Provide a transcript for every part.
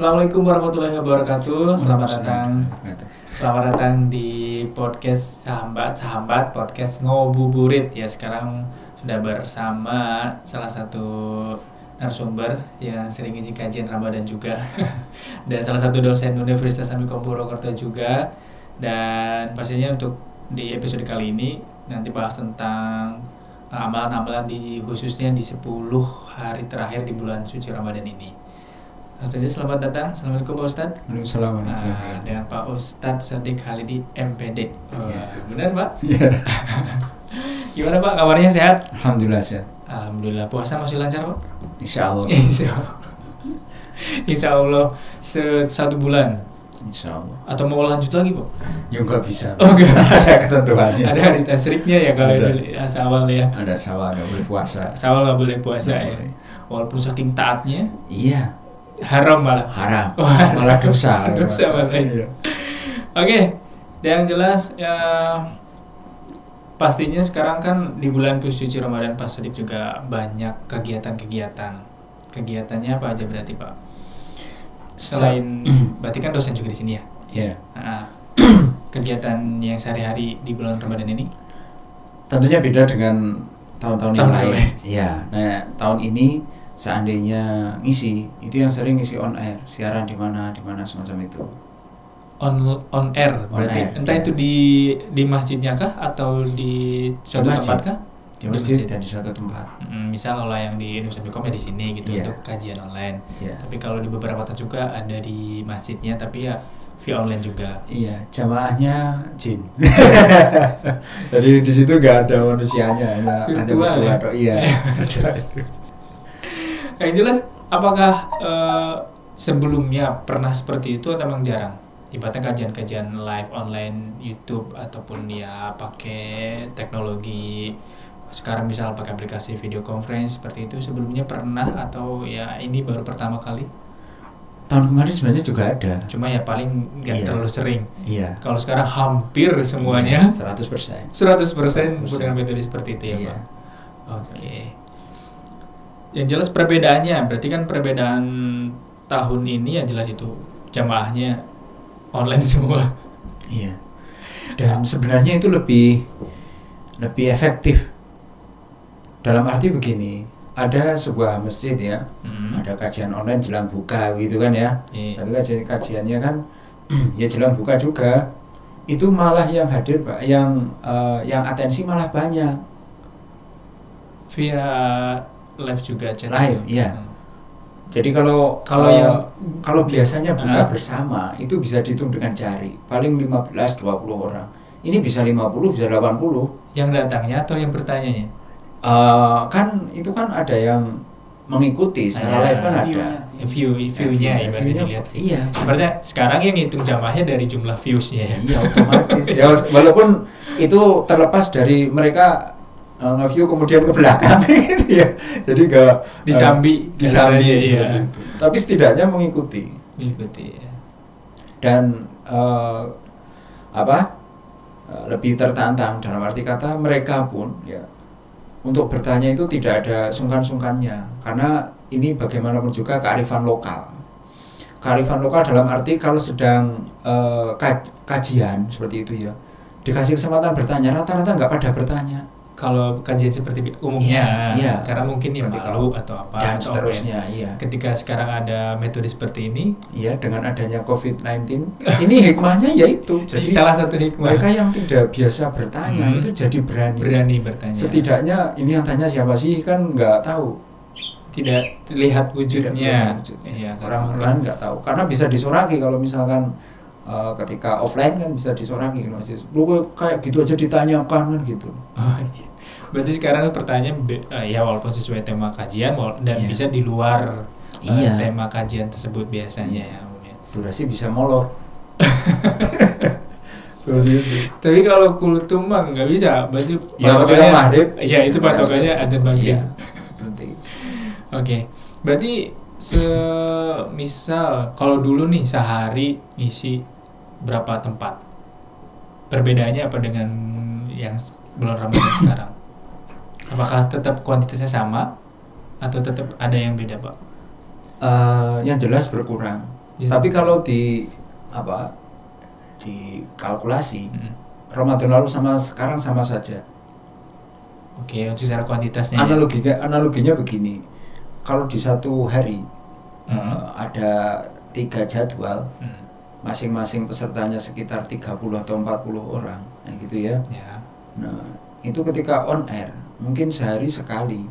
Assalamualaikum warahmatullahi wabarakatuh. Selamat datang di podcast sahabat podcast Ngobuburit ya. Sekarang sudah bersama salah satu narasumber yang sering ngisi kajian Ramadan juga dan salah satu dosen Universitas Amikom Purwokerto juga. Dan pastinya untuk di episode kali ini nanti bahas tentang amalan-amalan khususnya di 10 hari terakhir di bulan suci Ramadan ini. Ustaz, selamat datang. Assalamualaikum Pak Ustadz. Waalaikumsalam. Dengan Pak Ustadz Shodiq Khalidi MPD. Benar Pak? Iya. Gimana Pak, kabarnya sehat? Alhamdulillah sehat. Alhamdulillah. Puasa masih lancar Pak? Insya Allah. Insya Allah 1 bulan. Insya Allah. Atau mau lanjut lagi Pak? Ya nggak bisa. Oh enggak. Ada ketentuannya. Ada hari tasriknya ya kalau di Syawal ya. Ada Syawal nggak boleh puasa. Syawal nggak boleh puasa ya. Walaupun saking taatnya. Iya. Haram malah. Haram. Malah dosa. Dosa malah. Iya. Oke. Yang jelas ya, pastinya sekarang kan di bulan suci Ramadan Pak Shodiq juga banyak kegiatan-kegiatan. Kegiatannya apa aja berarti Pak? Selain berarti kan dosen juga di sini ya? Iya. Kegiatan yang sehari-hari di bulan Ramadan ini? Tentunya beda dengan tahun-tahun yang lain. Iya. Nah, tahun ini seandainya ngisi, itu yang sering ngisi on air, siaran di mana semacam itu. On air berarti air, entah ya. Itu di masjidnya kah atau di suatu tempat kah? Di masjid dan di suatu tempat. Misal kalau yang di Indonesia Amikom ya di sini gitu, Yeah. untuk kajian online. Yeah. Tapi kalau di beberapa tempat juga ada di masjidnya, tapi ya via online juga. Iya, jamaahnya jin. Jadi di situ nggak ada manusianya, hanya Virtual ya? Iya. Yang jelas, apakah sebelumnya pernah seperti itu atau memang jarang? Ibaratnya kajian-kajian live online YouTube ataupun ya pakai teknologi sekarang misal pakai aplikasi video conference seperti itu, sebelumnya pernah atau ya ini baru pertama kali? Tahun kemarin sebenarnya juga ada. Cuma ya paling nggak terlalu sering. Iya. Kalau sekarang hampir semuanya 100%. 100% dengan metode seperti itu ya Iya. Pak. Oke. Yang jelas perbedaannya berarti kan perbedaan tahun ini yang jelas itu jamaahnya online semua. Iya. Dan sebenarnya itu lebih efektif. Dalam arti begini, ada sebuah masjid ya, ada kajian online jelang buka gitu kan ya. Iya. Tapi kajiannya kan ya jelang buka juga. Itu malah yang hadir Pak, yang atensi malah banyak. Via live juga chat. Live, iya. Jadi kalau biasanya buka bersama itu bisa dihitung dengan jari, paling 15-20 orang. Ini bisa 50, bisa 80. Yang datangnya atau yang bertanyanya? Kan itu kan ada yang mengikuti secara live kan ada. View-nya ibaratnya dilihat. Iya. Ibaratnya sekarang yang ngitung jamaahnya dari jumlah views-nya ya. Iya, otomatis. Ya walaupun itu terlepas dari mereka nge-view kemudian ke belakang ya. Jadi enggak disambi iya. Itu. Tapi setidaknya mengikuti ya. Dan lebih tertantang dalam arti kata mereka pun ya untuk bertanya itu tidak ada sungkan-sungkannya, karena ini bagaimanapun juga kearifan lokal. Kearifan lokal dalam arti kalau sedang kajian seperti itu ya, dikasih kesempatan bertanya, rata-rata nggak pada bertanya. Kalau kajian seperti umumnya, iya. Karena mungkin ya malu atau apa dan atau seterusnya, iya. Ketika sekarang ada metode seperti ini, iya, dengan adanya COVID-19, ini hikmahnya yaitu jadi salah satu hikmah. Mereka yang tidak biasa bertanya itu jadi berani bertanya. Setidaknya ini yang tanya siapa sih kan nggak tahu. Tidak terlihat wujudnya. Iya, orang nggak tahu. Karena bisa disoraki kalau misalkan ketika offline kan bisa disoraki. Lu kayak gitu aja ditanyakan kan gitu. Oh, iya. Berarti sekarang pertanyaan ya walaupun sesuai tema kajian dan bisa di luar tema kajian tersebut biasanya ya. Durasi bisa molor. Tapi kalau kultum mah nggak bisa, berarti ya ketika maghrib. Iya, itu patokannya ada maghrib. Iya. Nanti. Oke. Berarti misal kalau dulu nih sehari ngisi berapa tempat? Perbedaannya apa dengan yang bulan Ramadan sekarang? Apakah tetap kuantitasnya sama atau tetap ada yang beda, Pak? Yang jelas berkurang. Tapi kalau dikalkulasi, Ramadan lalu sama sekarang sama saja. Oke, untuk secara kuantitasnya. Analoginya begini, kalau di satu hari ada 3 jadwal, masing-masing pesertanya sekitar 30 atau 40 orang, gitu ya. Nah, itu ketika on air, mungkin sehari sekali,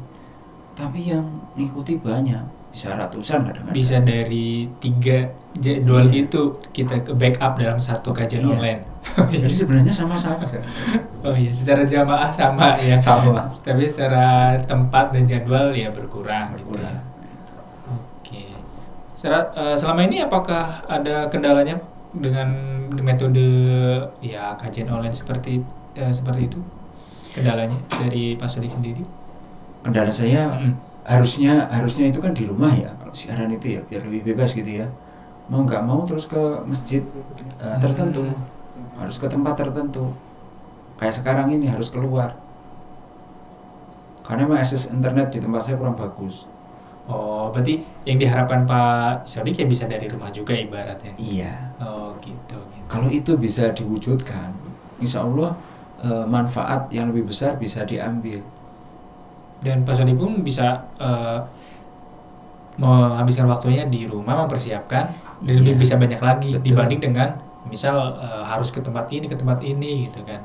tapi yang ngikuti banyak, bisa ratusan kadang-kadang. Bisa dari 3 jadwal itu kita ke backup dalam satu kajian online. Jadi sebenarnya sama saja. Oh iya, secara jamaah sama ya. Sama. Tapi secara tempat dan jadwal ya berkurang. Gitu ya. Oke. Selama ini apakah ada kendalanya dengan metode ya kajian online seperti itu? Kendalanya dari Pak Sodik sendiri? Kendala saya harusnya itu kan di rumah ya, kalau siaran itu ya biar lebih bebas gitu ya. Mau nggak mau terus ke masjid tertentu, harus ke tempat tertentu. Kayak sekarang ini harus keluar, karena memang akses internet di tempat saya kurang bagus. Oh, berarti yang diharapkan Pak Sodik ya bisa dari rumah juga ibaratnya? Iya. Oh gitu. Kalau itu bisa diwujudkan, insya Allah manfaat yang lebih besar bisa diambil. Dan Pak Sodik pun bisa menghabiskan waktunya di rumah mempersiapkan dan lebih bisa banyak lagi. Betul. Dibanding dengan misal harus ke tempat ini gitu kan,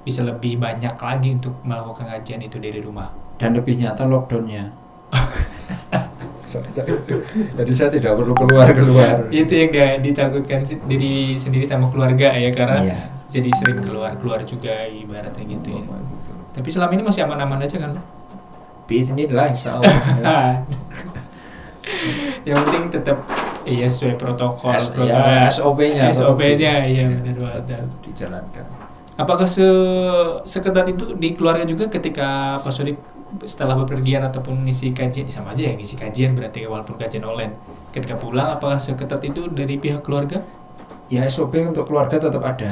bisa lebih banyak lagi untuk melakukan kajian itu dari rumah dan lebih nyata lockdownnya. Jadi saya tidak perlu keluar. Itu yang ditakutkan diri sendiri sama keluarga ya, karena jadi sering keluar juga ibaratnya gitu ya. Gitu. Tapi selama ini masih aman-aman aja kan? Bismillah, insya Allah. Yang penting tetap sesuai protokol SOP-nya iya benar dijalankan. Apakah seketat itu di keluarga juga ketika Pak Sodik setelah bepergian ataupun ngisi kajian? Sama aja ya, ngisi kajian berarti walaupun kajian online. Ketika pulang apakah seketat itu dari pihak keluarga? Ya, SOP untuk keluarga tetap ada.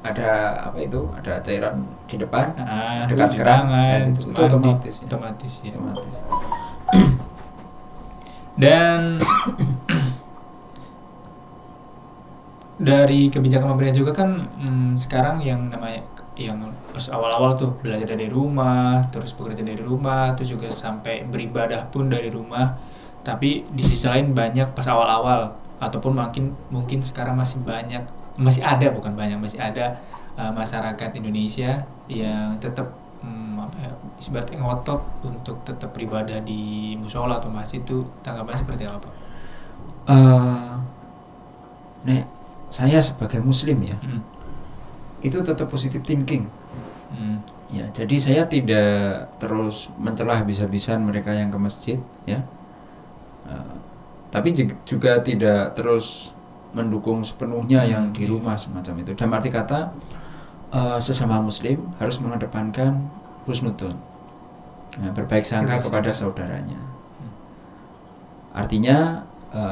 Ada apa itu? Ada cairan di depan, dekat keran, itu otomatis ya. Dan dari kebijakan pemerintah juga kan sekarang yang namanya yang pas awal-awal tuh belajar dari rumah, terus bekerja dari rumah, terus juga sampai beribadah pun dari rumah. Tapi di sisi lain banyak pas awal-awal ataupun mungkin sekarang masih ada masyarakat Indonesia yang tetap ibaratnya ngotot untuk tetap beribadah di musola atau masjid. Itu tanggapan seperti apa? Saya sebagai muslim ya, itu tetap positive thinking. Ya, jadi saya tidak terus mencela habis-habisan mereka yang ke masjid ya. Tapi juga tidak terus mendukung sepenuhnya yang di rumah semacam itu. Dalam arti kata sesama muslim harus mengedepankan husnudzon, berbaik sangka kepada saudaranya. Artinya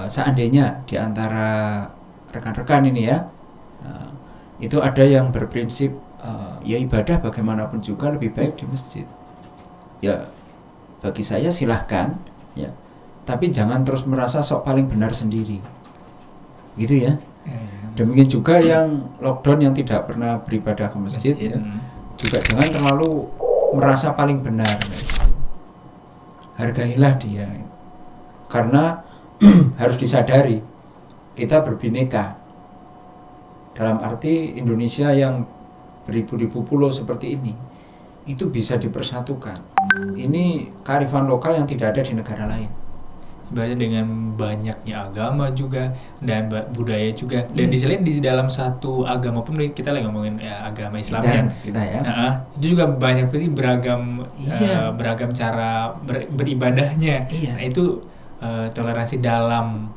seandainya di antara rekan-rekan ini ya, itu ada yang berprinsip ya ibadah bagaimanapun juga lebih baik di masjid. Ya bagi saya silahkan ya, tapi jangan terus merasa sok paling benar sendiri. Gitu ya. Demikian juga yang lockdown yang tidak pernah beribadah ke masjid. Ya, juga jangan terlalu merasa paling benar. Hargailah dia. Karena harus disadari kita berbineka. Dalam arti Indonesia yang beribu-ribu pulau seperti ini itu bisa dipersatukan. Ini kearifan lokal yang tidak ada di negara lain. Sebenarnya dengan banyaknya agama juga dan budaya juga, dan di dalam satu agama pun kita lagi ngomongin ya agama Islam kita ya. Itu juga banyak beragam cara beribadahnya. Nah itu toleransi dalam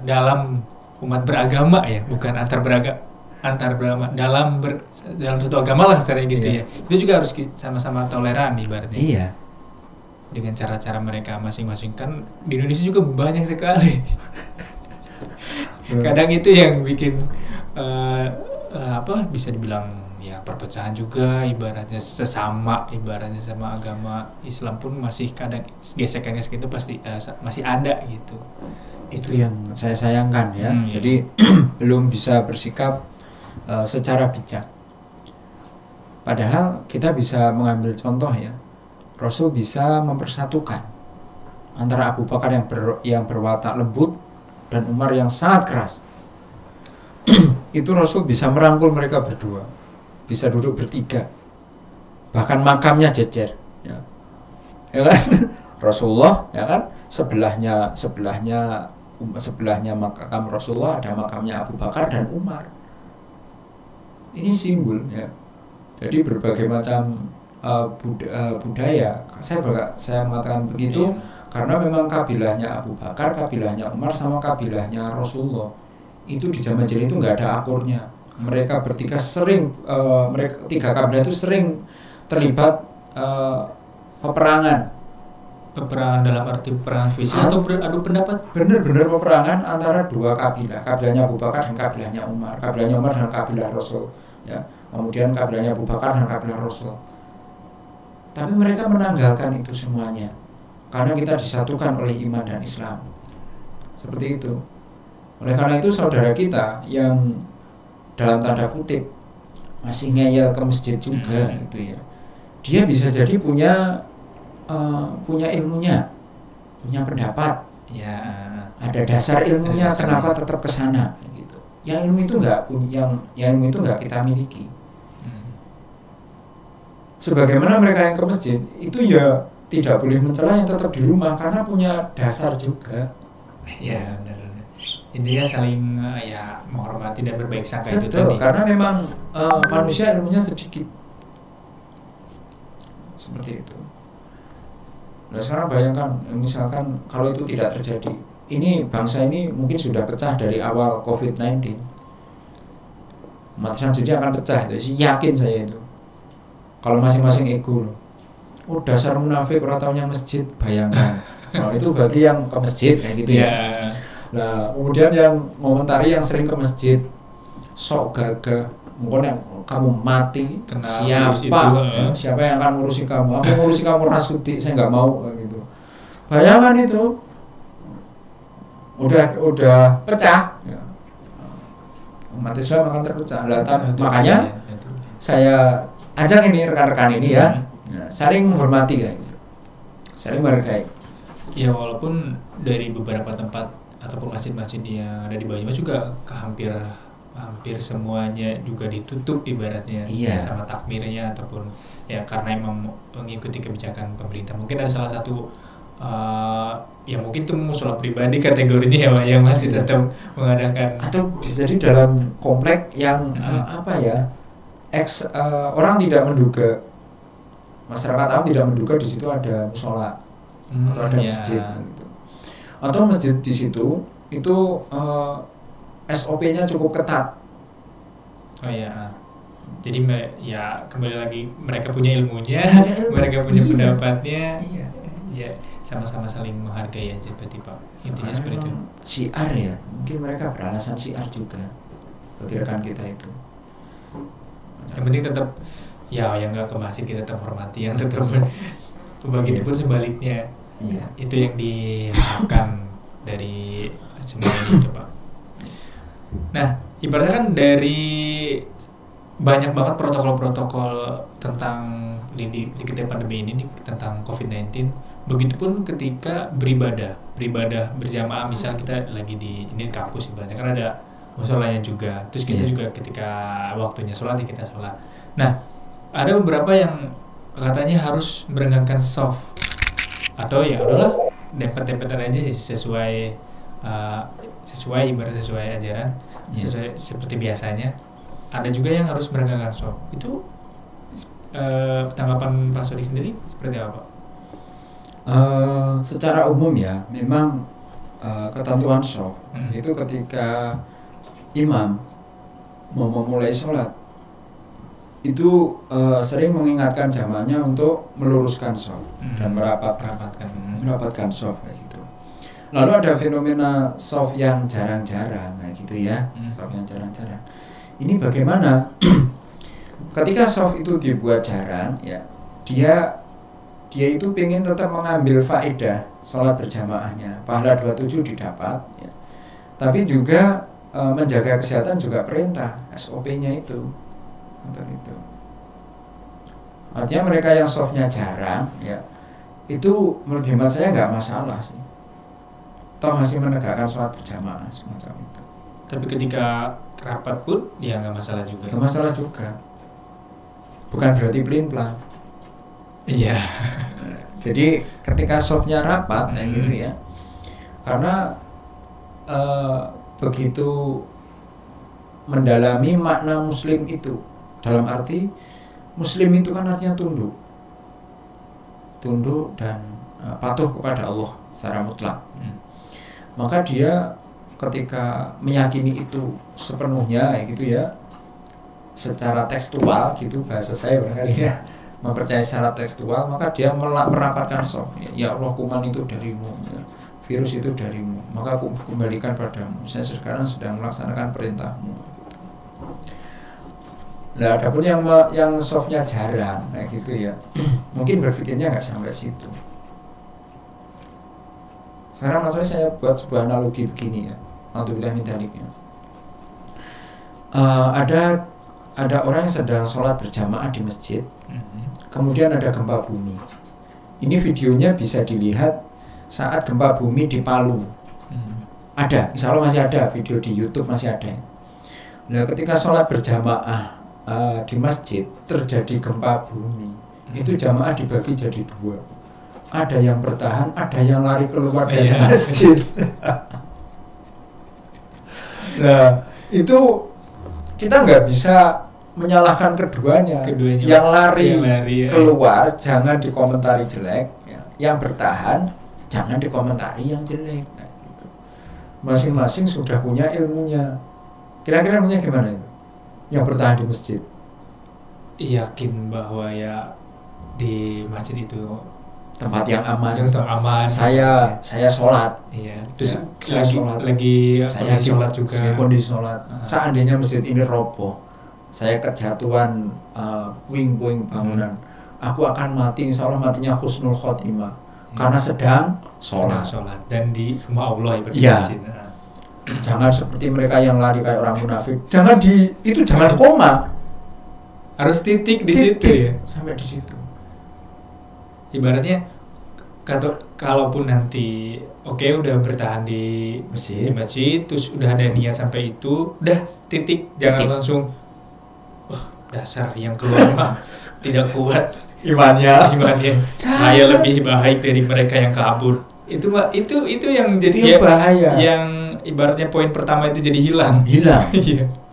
dalam umat beragama ya, bukan antar beragama dalam satu agama lah secara gitu ya. Itu juga harus sama-sama toleran ibaratnya. Iya. Dengan cara-cara mereka masing-masing, kan di Indonesia juga banyak sekali. Kadang itu yang bikin bisa dibilang ya perpecahan juga, ibaratnya sama agama Islam pun masih kadang gesekan-gesekan itu pasti masih ada gitu. Itu yang saya sayangkan ya. Jadi belum bisa bersikap secara bijak. Padahal kita bisa mengambil contoh ya. Rasul bisa mempersatukan antara Abu Bakar yang berwatak lembut dan Umar yang sangat keras. Itu Rasul bisa merangkul mereka berdua, bisa duduk bertiga, bahkan makamnya jejer, ya kan? Rasulullah, ya kan? Sebelahnya makam Rasulullah ada makamnya Abu Bakar dan Umar. Ini simbol, ya. Jadi berbagai macam budaya. Saya mengatakan begitu karena memang kabilahnya Abu Bakar, kabilahnya Umar, sama kabilahnya Rasulullah itu di zaman jahiliyah itu nggak ada akurnya. Mereka bertiga mereka tiga kabilah itu sering terlibat peperangan dalam arti peperangan fisik atau beradu pendapat. Benar-benar peperangan antara dua kabilahnya Abu Bakar dan kabilahnya Umar dan kabilah Rasul, ya. Kemudian kabilahnya Abu Bakar dan kabilah Rasul. Tapi mereka menanggalkan itu semuanya karena kita disatukan oleh iman dan Islam. Seperti itu. Oleh karena itu saudara kita yang dalam tanda kutip masih ngeyel ke masjid juga gitu ya, dia bisa jadi punya ilmunya, punya pendapat, ya ada dasar ilmunya kenapa tetap kesana gitu. Yang ilmu itu nggak kita miliki. Sebagaimana mereka yang ke masjid itu ya tidak boleh mencela yang tetap di rumah karena punya dasar juga. Ya benar. Intinya saling menghormati dan berbaik sangka. Betul, itu tadi. Karena memang manusia ilmunya sedikit. Seperti itu. Nah sekarang bayangkan, misalkan kalau itu tidak terjadi, ini bangsa ini mungkin sudah pecah dari awal COVID-19. Umat Islam jadi akan pecah, jadi yakin saya itu. Kalau masing-masing ego loh. Oh dasar munafik, orang taunya masjid, bayangkan. Nah, itu bagi yang ke masjid kayak gitu ya. Nah, kemudian yang ngomentari yang sering ke masjid, sok gagah, mungkin yang kamu mati, siapa yang akan ngurusi kamu? Aku ngurusi kamu Rasuti, saya nggak mau gitu. Bayangkan itu, udah pecah, ya. Umat Islam akan terpecah. Makanya saya ajak ini rekan-rekan ini ya, saling menghormati kayak gitu, saling menghargai. Ya walaupun dari beberapa tempat ataupun masjid-masjid yang ada di Banyumas juga hampir semuanya juga ditutup ibaratnya, sama takmirnya ataupun ya karena emang mengikuti kebijakan pemerintah. Mungkin ada salah satu ya mungkin itu musola pribadi kategorinya ya Pak, yang masih tetap mengadakan, atau bisa jadi dalam komplek yang orang tidak menduga, masyarakat awam tidak menduga di situ ada musola atau ada masjid gitu. Atau masjid di situ itu SOP-nya cukup ketat. Oh ya. Jadi ya kembali lagi mereka punya ilmunya, mereka punya pendapatnya. Ya sama-sama saling menghargai aja berarti Pak. Intinya seperti itu. Syiar ya. Mungkin mereka beralasan syiar juga bagi rekan kita itu. Yang penting tetap yang enggak ke masjid kita tetap hormati, yang tetap begitu pun sebaliknya. Itu yang diharapkan dari semua ini Pak. Nah, ibaratnya kan dari banyak banget protokol-protokol tentang di ketika pandemi ini tentang COVID-19. Begitupun ketika beribadah berjamaah, misal kita lagi di kampus ibaratnya kan ada musholanya juga. Terus kita juga ketika waktunya sholat kita sholat. Nah, ada beberapa yang katanya harus merenggangkan soft atau ya udahlah dempet-dempetan aja sih sesuai ajaran, sesuai seperti biasanya. Ada juga yang harus merenggangkan soft. Itu tanggapan Pak Sodik sendiri seperti apa Pak? Secara umum ya memang ketentuan soft itu ketika imam mau memulai sholat itu sering mengingatkan jamaahnya untuk meluruskan soft dan merapatkan soft kayak gitu. Lalu ada fenomena soft yang jarang-jarang kayak gitu ya, soft yang jarang-jarang. Ini bagaimana? Ketika soft itu dibuat jarang, ya dia itu pengen tetap mengambil faedah sholat berjamaahnya, pahala 27 didapat, ya. Tapi juga menjaga kesehatan juga perintah SOP-nya itu, untuk itu. Artinya mereka yang softnya jarang, ya itu menurut hemat saya nggak masalah sih. Toh masih menegakkan sholat berjamaah semacam itu. Tapi ketika rapat pun ya nggak masalah juga. Nggak masalah juga. Bukan berarti pelin-pelan. Iya. Jadi ketika softnya rapat kayak gitu ya. Karena begitu mendalami makna muslim itu, dalam arti muslim itu kan artinya tunduk dan patuh kepada Allah secara mutlak. Maka dia ketika meyakini itu sepenuhnya gitu ya, secara tekstual gitu bahasa saya barangkali ya, mempercayai secara tekstual, maka dia merapatkan soft, ya Allah kuman itu darimu, ya, virus itu darimu, maka aku kembalikan padamu, saya sekarang sedang melaksanakan perintahmu gitu. Nah, adapun yang softnya jarang kayak gitu ya, mungkin berpikirnya nggak sampai situ. Sekarang maksudnya saya buat sebuah analogi begini ya, alhamdulillah min daliknya. Ada orang yang sedang sholat berjamaah di masjid, kemudian ada gempa bumi. Ini videonya bisa dilihat saat gempa bumi di Palu. Ada, insya Allah masih ada video di YouTube, masih ada. Nah, ketika sholat berjamaah di masjid terjadi gempa bumi, itu jamaah dibagi jadi dua. Ada yang bertahan, ada yang lari keluar dari masjid. Nah, itu kita nggak bisa menyalahkan keduanya. Yang lari keluar jangan dikomentari jelek, ya. Yang bertahan jangan dikomentari yang jelek. Nah, gitu. Masing-masing sudah punya ilmunya. Kira-kira ilmunya gimana itu? Yang bertahan di masjid? Yakin bahwa ya di masjid itu tempat yang aman. Saya sholat. Iya. Terus ya, lagi saya sholat juga. Saya kondisi sholat. Seandainya masjid ini roboh, saya kejatuhan puing-puing bangunan, aku akan mati, insya Allah matinya husnul khotimah, karena sedang sholat. Dan di rumah Allah ya. Jangan seperti mereka yang lari kayak orang munafik. Jangan koma. Harus titik di situ ya. Sampai di situ. Ibaratnya kalaupun nanti udah bertahan di masjid, terus udah ada niat sampai itu, udah titik. Jangan langsung dasar yang keluar mah tidak kuat imannya. Saya lebih baik dari mereka yang kabur. Itu yang jadi bahaya. Yang ibaratnya poin pertama itu jadi hilang. Iya.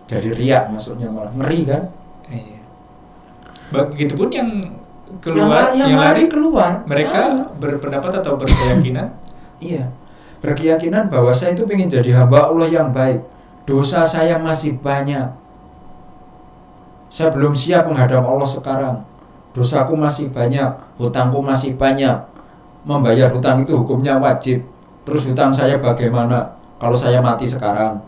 Jadi riak masuknya, malah ngeri kan? Iya. Begitupun yang keluar, yang lari keluar, mereka sama. Berpendapat atau berkeyakinan? Iya, berkeyakinan bahwa saya itu pengen jadi hamba Allah yang baik. Dosa saya masih banyak. Saya belum siap menghadap Allah sekarang. Dosaku masih banyak, hutangku masih banyak. Membayar hutang itu hukumnya wajib. Terus hutang saya bagaimana kalau saya mati sekarang?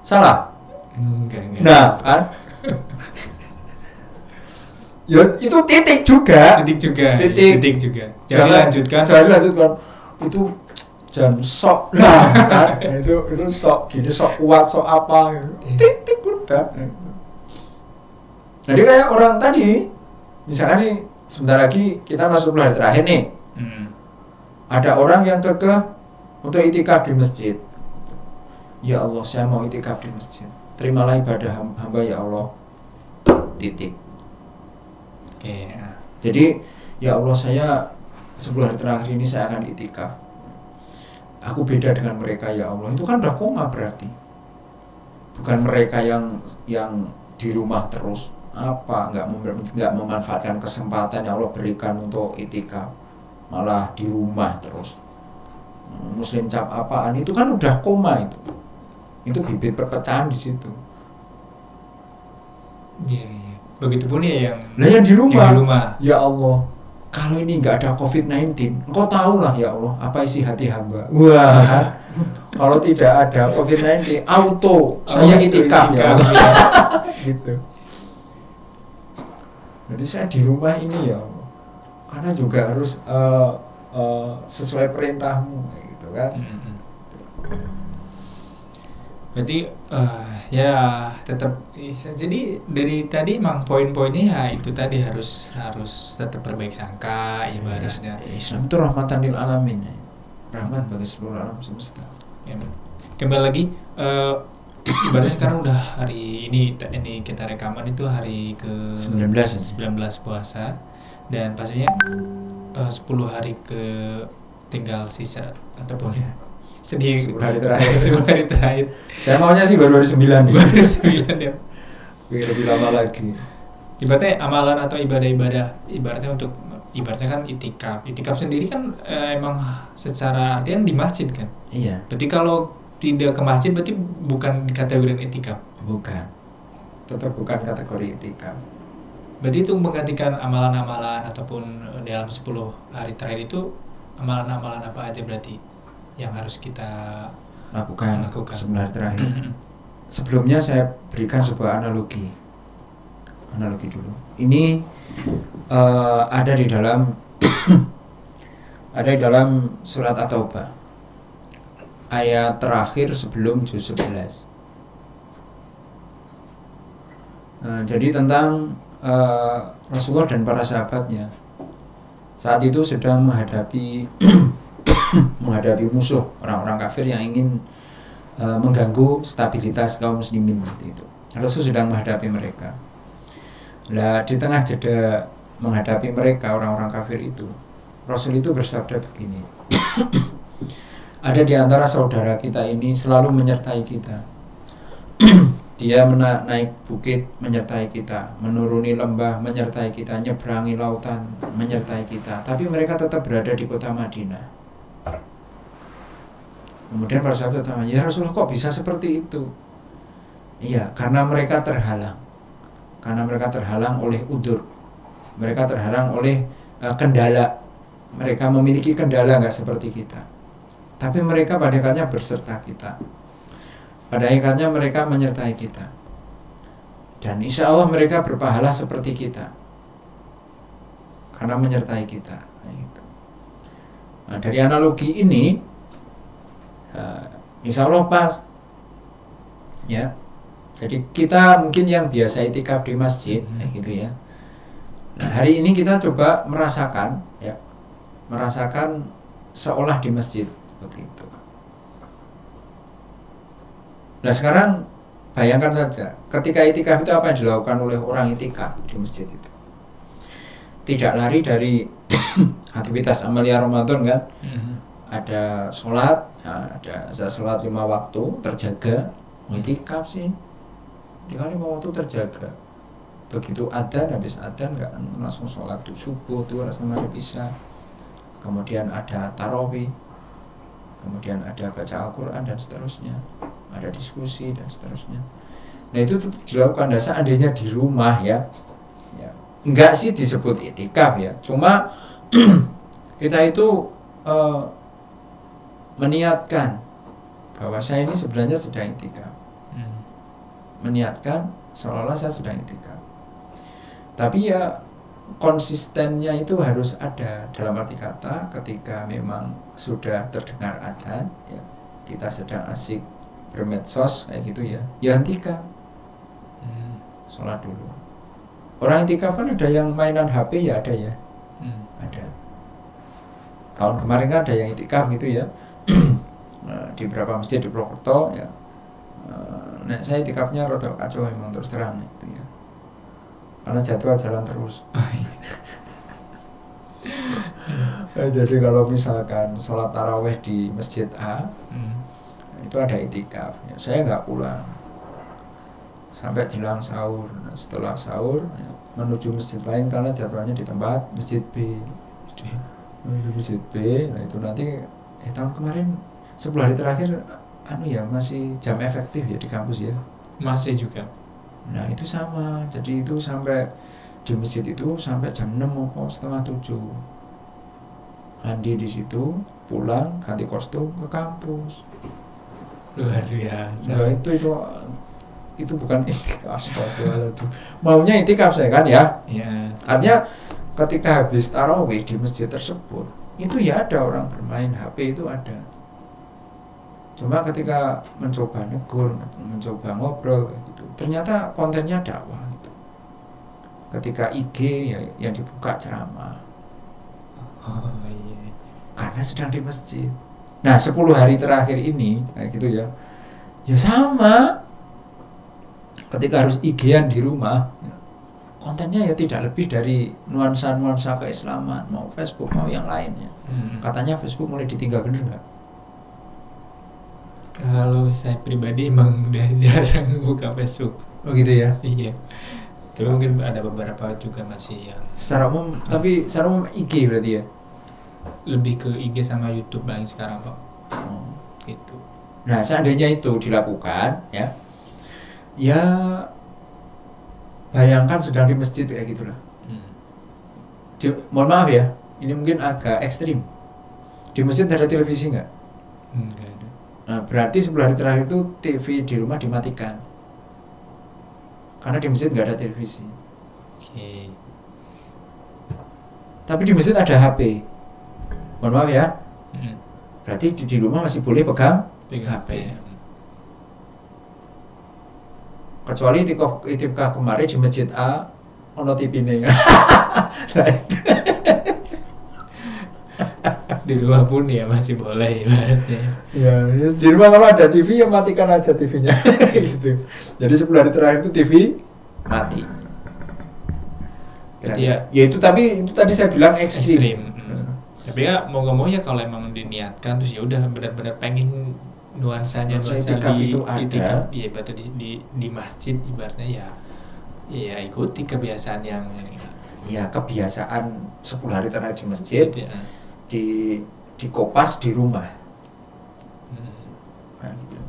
Salah? Enggak. Nah, kan? Ya, itu titik juga. Jangan dilanjutkan. Itu jangan sok. Nah, kan? itu sok gini, sok kuat, sok apa gitu. Titik udah. Jadi kayak orang tadi, misalkan nih sebentar lagi kita masuk bulan terakhir nih. Ada orang yang kekeh untuk itikaf di masjid. Ya Allah, saya mau itikaf di masjid. Terimalah ibadah hamba ya Allah. Titik. Jadi ya Allah, saya 10 hari terakhir ini saya akan itikaf. Aku beda dengan mereka ya Allah. Itu kan udah koma berarti. Bukan mereka yang di rumah terus. Nggak memanfaatkan kesempatan yang Allah berikan untuk itikaf, malah di rumah terus. Muslim cap apaan, itu kan udah koma itu bibit perpecahan di situ. Iya. Begitupun ya yang di rumah. Ya Allah, kalau ini nggak ada COVID-19, engkau tahulah ya Allah apa isi hati hamba. Wah, Kalau tidak ada COVID-19 auto saya itikaf ya. Gitu. Jadi saya di rumah ini ya, karena juga harus sesuai perintahmu gitu kan. Berarti ya tetap jadi dari tadi emang poin-poinnya ya itu tadi harus tetap berbaik sangka ibaratnya. Islam itu rahmatan lil alamin, rahmat bagi seluruh alam semesta. Ya. Kembali lagi ibaratnya sekarang udah hari ini kita rekaman itu hari ke 19 puasa dan pastinya 10 hari ke tinggal sisa ataupun ya sedih 10 hari terakhir. 10 hari terakhir. Saya maunya sih baru hari 9 nih. Baru 9 ya. Lebih lama lagi. Ibaratnya amalan atau ibadah-ibadah ibaratnya untuk ibaratnya kan itikaf. Itikaf sendiri kan emang secara artian di masjid kan. Iya. Berarti kalau tidak ke masjid berarti bukan kategori itikaf. Bukan. Tetap bukan kategori itikaf. Berarti itu menggantikan amalan-amalan ataupun dalam 10 hari terakhir itu amalan-amalan apa aja berarti yang harus kita lakukan 10 hari terakhir. Sebelumnya saya berikan sebuah analogi dulu. Ini ada di dalam surat At-Taubah ayat terakhir sebelum juz 11. Jadi tentang Rasulullah dan para sahabatnya saat itu sedang menghadapi musuh orang-orang kafir yang ingin mengganggu stabilitas kaum muslimin itu. Rasul sedang menghadapi mereka. Nah, di tengah jeda menghadapi mereka orang-orang kafir itu, Rasul itu bersabda begini. Ada di antara saudara kita ini selalu menyertai kita. Dia naik bukit menyertai kita, menuruni lembah menyertai kita, nyeberangi lautan menyertai kita. Tapi mereka tetap berada di kota Madinah. Kemudian para sahabat bertanya, ya Rasulullah kok bisa seperti itu? Iya, karena mereka terhalang. Karena mereka terhalang oleh udur. Mereka terhalang oleh kendala. Mereka memiliki kendala nggak seperti kita. Tapi mereka pada hakikatnya berserta kita. Pada hakikatnya mereka menyertai kita. Dan insya Allah mereka berpahala seperti kita. Karena menyertai kita. Nah, dari analogi ini insya Allah pas ya. Jadi kita mungkin yang biasa itikaf di masjid gitu ya. Nah, hari ini kita coba merasakan seolah di masjid seperti itu. Nah, sekarang bayangkan saja ketika itikaf itu apa yang dilakukan oleh orang itikaf di masjid itu. Tidak lari dari aktivitas amalia Ramadan kan. Ada sholat, ada sholat 5 waktu terjaga. Itikaf sih 5 waktu terjaga. Begitu adzan, habis adzan nggak langsung sholat subuh tuh sama bisa. Kemudian ada tarawih, kemudian ada baca Al-Quran dan seterusnya, ada diskusi dan seterusnya. Nah itu dilakukan. Nah, seandainya di rumah ya enggak sih disebut itikaf ya, cuma kita itu meniatkan bahwa saya ini sebenarnya sedang itikaf. Meniatkan seolah-olah saya sedang itikaf. Tapi ya konsistennya itu harus ada, dalam arti kata ketika memang sudah terdengar adzan ya, kita sedang asik bermedsos kayak gitu ya hentikan, sholat dulu. Orang itikaf kan ada yang mainan HP ya, ada ya, ada. Tahun kemarin kan ada yang itikaf gitu ya. Di beberapa masjid di Purwokerto ya. Nah, saya itikafnya rada kacau memang terus terang gitu ya. Karena jadwal jalan terus. Jadi kalau misalkan sholat taraweh di masjid A, itu ada itikaf. Ya, saya nggak pulang sampai jelang sahur. Nah, setelah sahur ya, menuju masjid lain karena jadwalnya di tempat masjid B. Masjid B. Nah itu nanti tahun kemarin 10 hari terakhir masih jam efektif ya di kampus ya. Masih juga. Nah itu sama. Jadi itu sampai di masjid itu sampai jam 6 atau setengah 7. Mandi di situ, pulang ganti kostum ke kampus. Luar biasa. Nah, itu bukan itikaf, astagfirullahaladzim. Maunya itikaf saya kan ya. Ya. Artinya ketika habis tarawih di masjid tersebut, itu ya ada orang bermain HP, itu ada. Cuma ketika mencoba negur, mencoba ngobrol gitu, ternyata kontennya dakwah gitu. Ketika IG ya yang dibuka ceramah. Oh iya. Karena sedang di masjid. Nah 10 hari terakhir ini kayak gitu ya. Ya sama. Ketika harus IG-an di rumah, kontennya ya tidak lebih dari nuansa-nuansa keislaman, mau Facebook mau yang lainnya. Katanya Facebook mulai ditinggal, bener nggak? Kalau saya pribadi emang udah jarang buka Facebook. Oh gitu ya? Iya. Tapi mungkin ada beberapa juga masih yang Secara umum, tapi secara umum IG berarti ya? lebih ke IG sama YouTube paling sekarang Pak. Oh. Gitu. Nah seandainya itu dilakukan ya bayangkan sedang di masjid kayak gitulah. Mohon maaf ya, ini mungkin agak ekstrim. Di masjid ada televisi nggak? Enggak ada. Nah, berarti 10 hari terakhir itu TV di rumah dimatikan. Karena di masjid nggak ada televisi. Oke. Tapi di masjid ada HP. Mohon maaf ya. Berarti di rumah masih boleh pegang HP. Kecuali itikaf kemarin di masjid A ono TV-ne. Di rumah pun ya masih boleh ibaratnya. Ya, di rumah kalau ada TV ya matikan aja TV-nya. Gitu. Jadi 10 hari terakhir itu TV mati. Berarti ya itu tadi saya bilang ekstrim. Tapi ya mau nggak mau ya kalau emang diniatkan terus ya udah benar-benar pengen nuansa itikaf di itu ada. itikaf, ya ibaratnya di masjid ibaratnya ya ikuti kebiasaan yang ya kebiasaan 10 hari terakhir di masjid ya. di kopas di rumah. Nah, gitu.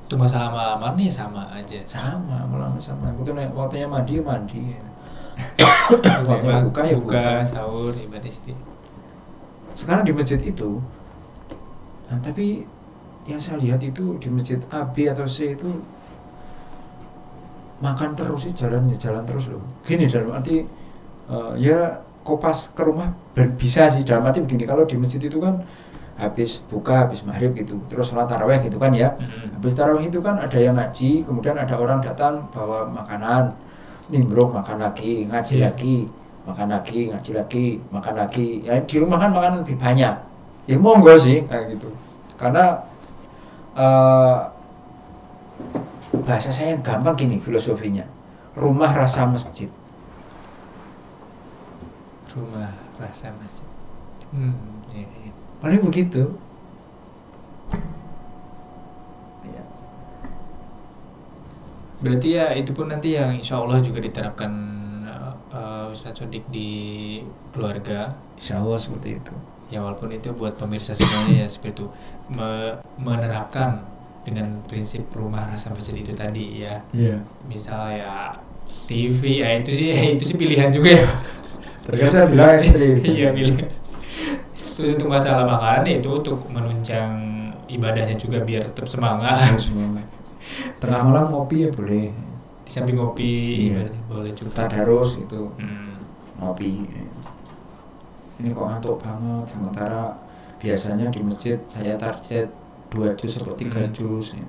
Itu masalah malaman nih sama aja. Sama. Aku tuh waktunya mandi. Waktunya buka sahur ibadah istighfar. Sekarang di masjid itu, nah, tapi yang saya lihat itu di masjid A, B atau C itu makan terus sih, jalan terus loh. Gini dalam arti ya kopas ke rumah bisa sih, dalam arti begini, kalau di masjid itu kan habis buka, habis maghrib gitu, terus sholat tarawih gitu kan ya. Habis tarawih itu kan ada yang ngaji, kemudian ada orang datang bawa makanan, nimbrung makan lagi, ngaji lagi, makan lagi, ngaji lagi, makan lagi. Ya di rumah kan makan lebih banyak. Ya monggo sih kayak gitu. Karena bahasa saya yang gampang gini filosofinya. Rumah rasa masjid. Rumah rasa masjid. Iya. Paling begitu. Ya. Berarti ya itu pun nanti yang insya Allah juga diterapkan Ustadz Sodik di keluarga. Insya Allah seperti itu. Ya walaupun itu buat pemirsa semuanya ya seperti itu menerapkan dengan prinsip rumah rasa masjid itu tadi ya. Iya. Misalnya ya TV ya itu sih pilihan juga ya. Terus saya bilang ekstrim. Iya pilihan. Terus untuk masalah makanan itu untuk menunjang ibadahnya juga biar tetap semangat. Tengah malam ngopi ya boleh. Di samping ngopi iya. Boleh juga. Tadarus itu ngopi. Ini kok ngantuk banget, sementara biasanya di masjid saya target 2 juz atau 3 juz ya.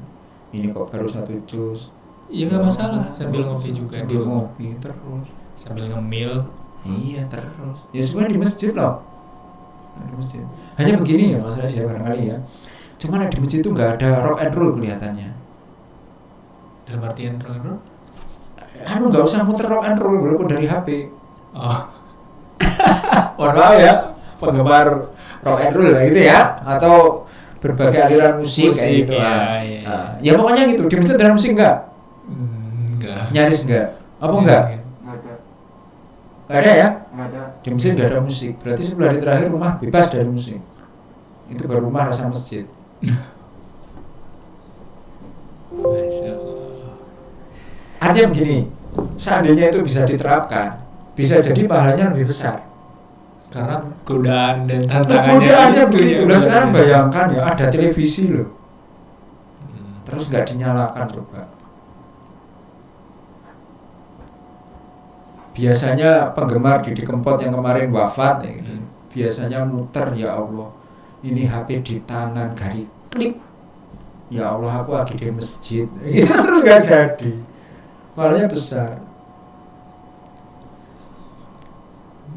Ini kok baru 1 juz. Iya nggak masalah, sambil ngopi juga di rumah. Ngopi terus Sambil ngemil. Iya terus. Ya sebenarnya di masjid loh. Di masjid. Hanya begini ya masalah saya barangkali ya. Cuman di masjid itu nggak ada rock and roll kelihatannya. Dalam artian rock and roll? Nggak usah muter rock and roll walaupun dari HP. Oh. Mohon maaf ya, penggemar rock and roll gitu ya, atau berbagai aliran musik kayak gitu. Ya pokoknya gitu. Di masjid ada musik nggak? Enggak. Nyaris nggak? Apa enggak? Nggak ada ya? Nggak ada. Di masjid nggak ada musik. Berarti 10 hari terakhir rumah bebas dari musik. Itu baru rumah rasa masjid. Masya Allah. Artinya begini, seandainya itu bisa diterapkan, bisa jadi pahalanya lebih besar. Karena godaan dan tantangannya Godaannya itu begitu. ya, Nah sekarang bayangkan ya, ada televisi loh. terus nggak dinyalakan coba. Biasanya penggemar Didi Kempot yang kemarin wafat ya gitu, biasanya muter, ya Allah ini HP di tangan gari klik, ya Allah aku lagi di masjid, itu terus nggak jadi, malahnya besar.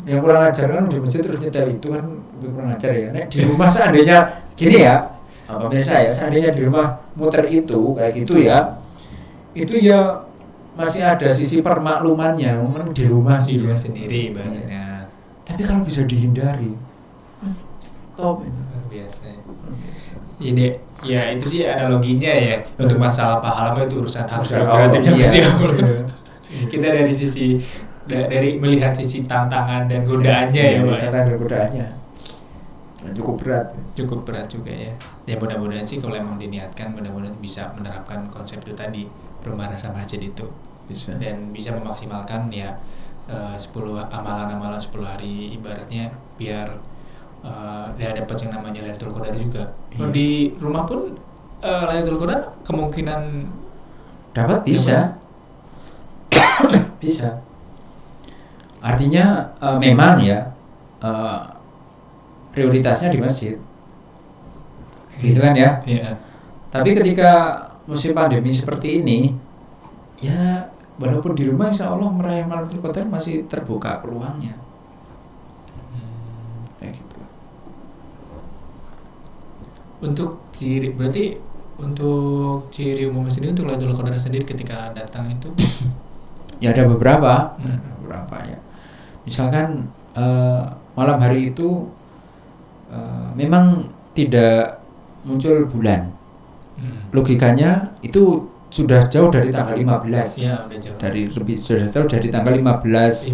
Yang kurang ajar kan di masjid terus nyetel itu kan kurang ajar ya. Nek di rumah seandainya gini ya, pemirsa ya, seandainya di rumah muter itu kayak gitu ya, itu ya masih ada sisi permaklumannya, memang di rumah sendiri ibaratnya. Tapi kalau bisa dihindari, top itu. Luar biasa. Jadi ya itu sih analoginya ya, untuk masalah pahala itu urusan hak prerogatifnya Gusti Allah. Kita dari sisi dari melihat sisi tantangan dan godaannya ya, Pak. Tantangan dan godaannya cukup berat juga ya. Ya mudah-mudahan sih kalau emang diniatkan, mudah-mudahan bisa menerapkan konsep itu tadi, rumah rasa masjid itu bisa. Dan bisa memaksimalkan ya 10 amalan-amalan 10 hari ibaratnya, biar dia dapat yang namanya Lailatul Qadar juga. Kalau di rumah pun Lailatul Qadar kemungkinan dapat bisa. Bisa. Artinya memang ya prioritasnya di masjid, gitu kan ya. Yeah. Tapi ketika musim pandemi seperti ini, ya walaupun di rumah insya Allah meraih Lailatul Qadar masih terbuka peluangnya. Kayak gitu. Untuk ciri, berarti untuk ciri umum sendiri untuk Lailatul Qadar sendiri ketika datang itu ya ada beberapa ya. Misalkan malam hari itu memang tidak muncul bulan. Logikanya itu sudah jauh dari tanggal 15. Ya, udah jauh. Sudah jauh dari tanggal 15.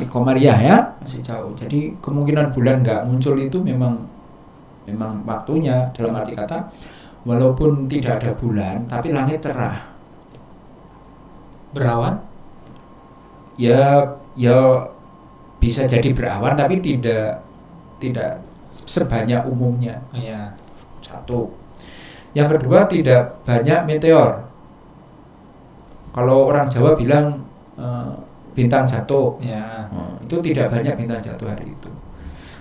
Komariah ya, masih jauh. Jadi kemungkinan bulan nggak muncul itu memang waktunya, dalam arti kata walaupun tidak ada bulan tapi langit cerah. Berawan? Ya bisa jadi berawan tapi tidak sebanyak umumnya. Oh, ya. Satu. Yang kedua, tidak banyak meteor. Kalau orang Jawa bilang bintang jatuh, ya. Itu tidak banyak bintang jatuh hari itu.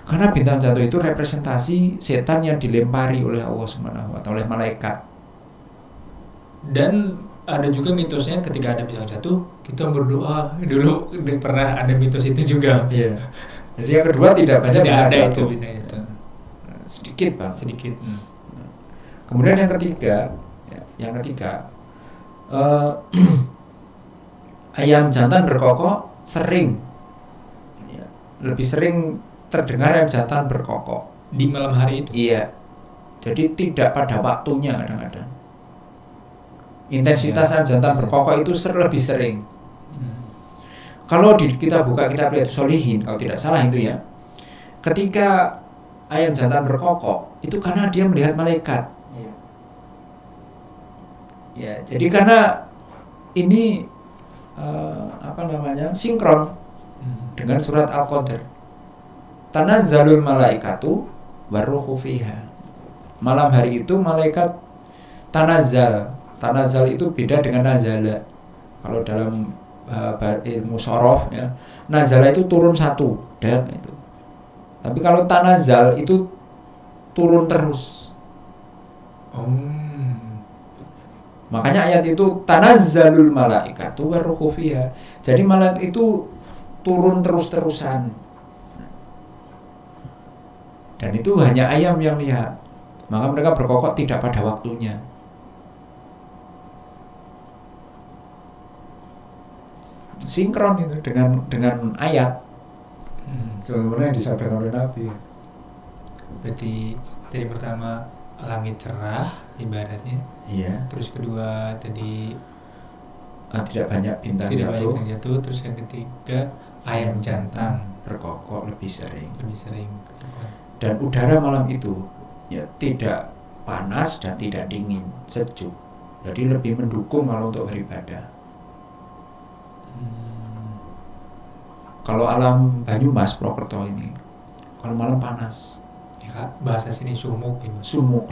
Karena bintang jatuh itu representasi setan yang dilempari oleh Allah Subhanahu wa Ta'ala, oleh malaikat. Dan ada juga mitosnya ketika ada bintang jatuh kita berdoa. Dulu pernah ada mitos itu juga. Iya. Jadi yang kedua, tidak banyak bintang jatuh. Sedikit bang. Sedikit. Kemudian yang ketiga, ayam jantan berkokok sering, ya, lebih sering terdengar ayam jantan berkokok di malam hari itu. Iya. Jadi tidak pada waktunya kadang-kadang. Intensitas ayam jantan berkokok itu lebih sering. Kalau kita buka kitab Riyadhus Shalihin, kalau tidak salah itu ya, ketika ayam jantan berkokok itu karena dia melihat malaikat. Ya, jadi karena ini sinkron dengan surat Al-Qadar. Tanazzalul malaikatu waruhu fiha. Malam hari itu malaikat tanazzal. Tanazzal itu beda dengan nazala. Kalau dalam ilmu shorof ya, nazala itu turun satu, itu. Tapi kalau tanazzal itu turun terus. Makanya ayat itu tanazzalul malaikatu waruhu fiha. Jadi malaikat itu turun terus-terusan. Dan itu hanya ayam yang lihat. Maka mereka berkokok tidak pada waktunya. Sinkron itu dengan ayat. Sebenarnya yang disampaikan oleh Nabi. Berarti tadi pertama langit cerah ibaratnya. Iya. Terus kedua tadi tidak banyak bintang jatuh. Terus yang ketiga ayam jantan berkokok lebih sering. Dan udara malam itu ya tidak panas dan tidak dingin, sejuk. Jadi lebih mendukung kalau untuk beribadah. Kalau alam Banyumas Purwokerto ini, kalau malam panas. Ya, Kak, bahasa sini sumuk gitu. Sumuk.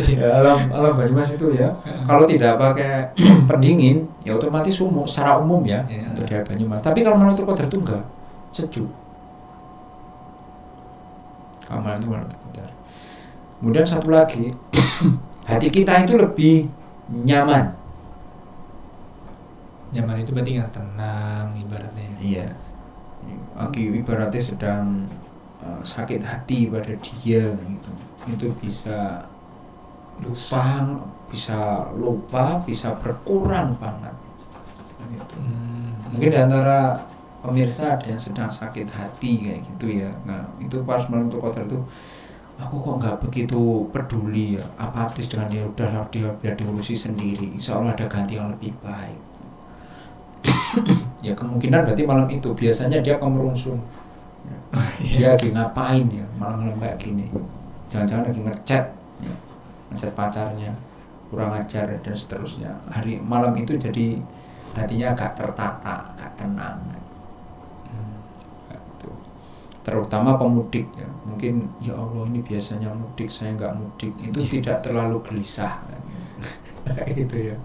Ya, alam Banyumas itu ya, kalau tidak pakai pendingin ya otomatis secara umum ya, untuk daerah Banyumas. Tapi kalau Malam Terkodar itu enggak, sejuk. Malam Terkodar. Kemudian satu lagi, hati kita itu lebih nyaman. Nyaman itu berarti nggak tenang ibaratnya. Iya. Ibaratnya sedang sakit hati pada dia gitu. Itu bisa lupa, bisa berkurang banget. Gitu. Mungkin di antara pemirsa ada yang sedang sakit hati kayak gitu ya. Nah, itu pas Malam Terkodar itu aku kok nggak begitu peduli ya, apatis dengan dia, udahlah dia biar diurusi sendiri, insya Allah ada ganti yang lebih baik. Ya kemungkinan berarti malam itu biasanya dia kemerungsung, dia lagi ngapain ya malam-malam kayak gini, jangan-jangan lagi ngechat ya, ngechat pacarnya kurang ajar dan seterusnya. Malam itu jadi hatinya agak tertata, agak tenang. Terutama pemudik ya, mungkin ya Allah ini biasanya mudik, saya nggak mudik, itu tidak terlalu gelisah gitu ya.